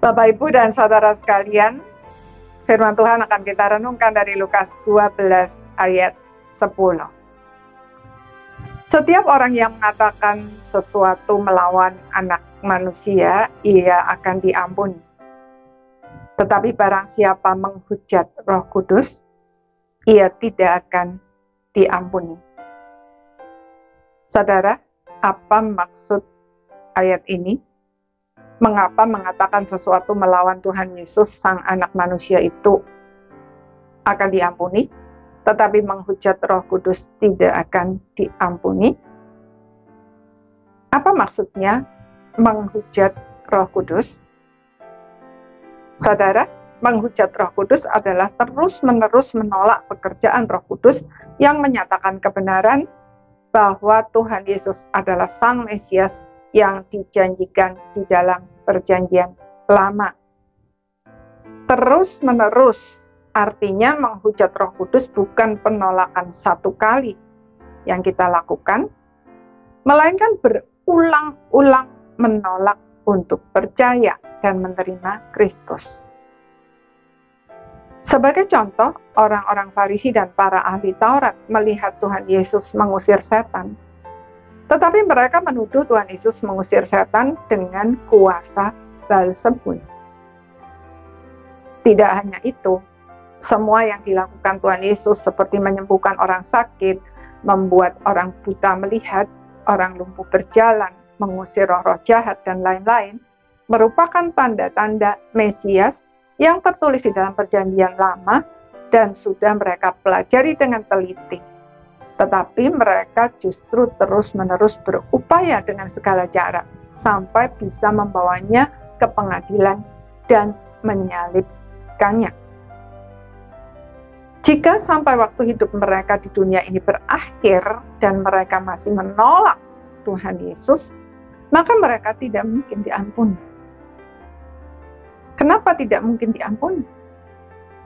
Bapak, Ibu, dan saudara sekalian, firman Tuhan akan kita renungkan dari Lukas 12 ayat 10. Setiap orang yang mengatakan sesuatu melawan anak manusia, ia akan diampuni. Tetapi barang siapa menghujat Roh Kudus, ia tidak akan diampuni. Saudara, apa maksud ayat ini? Mengapa mengatakan sesuatu melawan Tuhan Yesus, Sang Anak Manusia itu akan diampuni, tetapi menghujat Roh Kudus tidak akan diampuni? Apa maksudnya menghujat Roh Kudus? Saudara, menghujat Roh Kudus adalah terus-menerus menolak pekerjaan Roh Kudus yang menyatakan kebenaran bahwa Tuhan Yesus adalah Sang Mesias yang dijanjikan di dalam perjanjian lama. Terus-menerus artinya menghujat Roh Kudus bukan penolakan satu kali yang kita lakukan, melainkan berulang-ulang menolak untuk percaya dan menerima Kristus. Sebagai contoh, orang-orang Farisi dan para ahli Taurat melihat Tuhan Yesus mengusir setan. Tetapi mereka menuduh Tuhan Yesus mengusir setan dengan kuasa Beelzebul. Tidak hanya itu, semua yang dilakukan Tuhan Yesus seperti menyembuhkan orang sakit, membuat orang buta melihat, orang lumpuh berjalan, mengusir roh-roh jahat, dan lain-lain, merupakan tanda-tanda Mesias yang tertulis di dalam perjanjian lama dan sudah mereka pelajari dengan teliti. Tetapi mereka justru terus-menerus berupaya dengan segala cara sampai bisa membawanya ke pengadilan dan menyalibkannya. Jika sampai waktu hidup mereka di dunia ini berakhir dan mereka masih menolak Tuhan Yesus, maka mereka tidak mungkin diampuni. Kenapa tidak mungkin diampuni?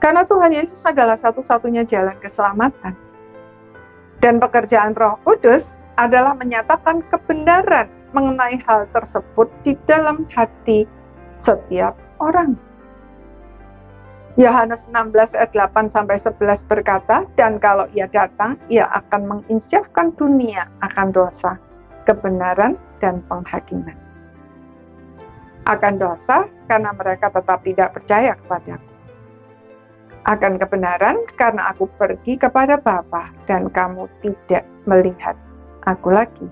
Karena Tuhan Yesus adalah satu-satunya jalan keselamatan. Dan pekerjaan Roh Kudus adalah menyatakan kebenaran mengenai hal tersebut di dalam hati setiap orang. Yohanes 16 ayat 8-11 berkata, "Dan kalau ia datang, ia akan menginsyafkan dunia akan dosa, kebenaran, dan penghakiman." Akan dosa karena mereka tetap tidak percaya kepadaku. Akan kebenaran karena aku pergi kepada Bapa dan kamu tidak melihat aku lagi.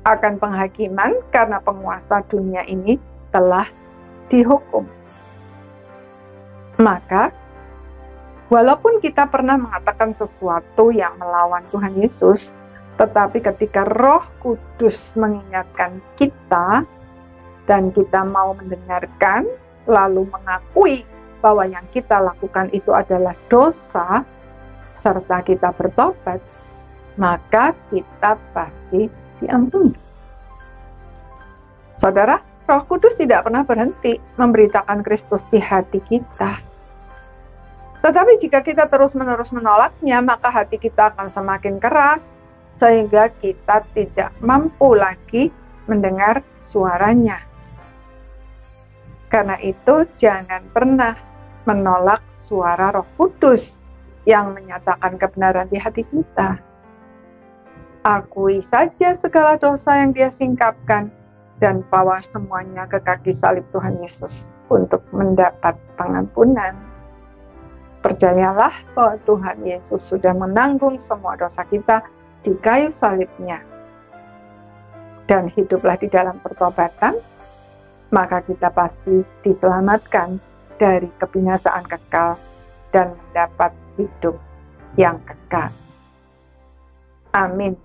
Akan penghakiman karena penguasa dunia ini telah dihukum. Maka, walaupun kita pernah mengatakan sesuatu yang melawan Tuhan Yesus, tetapi ketika Roh Kudus mengingatkan kita dan kita mau mendengarkan lalu mengakui bahwa yang kita lakukan itu adalah dosa, serta kita bertobat, maka kita pasti diampuni. Saudara, Roh Kudus tidak pernah berhenti memberitakan Kristus di hati kita. Tetapi jika kita terus-menerus menolaknya, maka hati kita akan semakin keras, sehingga kita tidak mampu lagi mendengar suaranya. Karena itu, jangan pernah menolak suara Roh Kudus yang menyatakan kebenaran di hati kita. Akui saja segala dosa yang dia singkapkan dan bawa semuanya ke kaki salib Tuhan Yesus untuk mendapat pengampunan. Percayalah bahwa Tuhan Yesus sudah menanggung semua dosa kita di kayu salibnya. Dan hiduplah di dalam pertobatan, maka kita pasti diselamatkan dari kebinasaan kekal dan mendapat hidup yang kekal. Amin.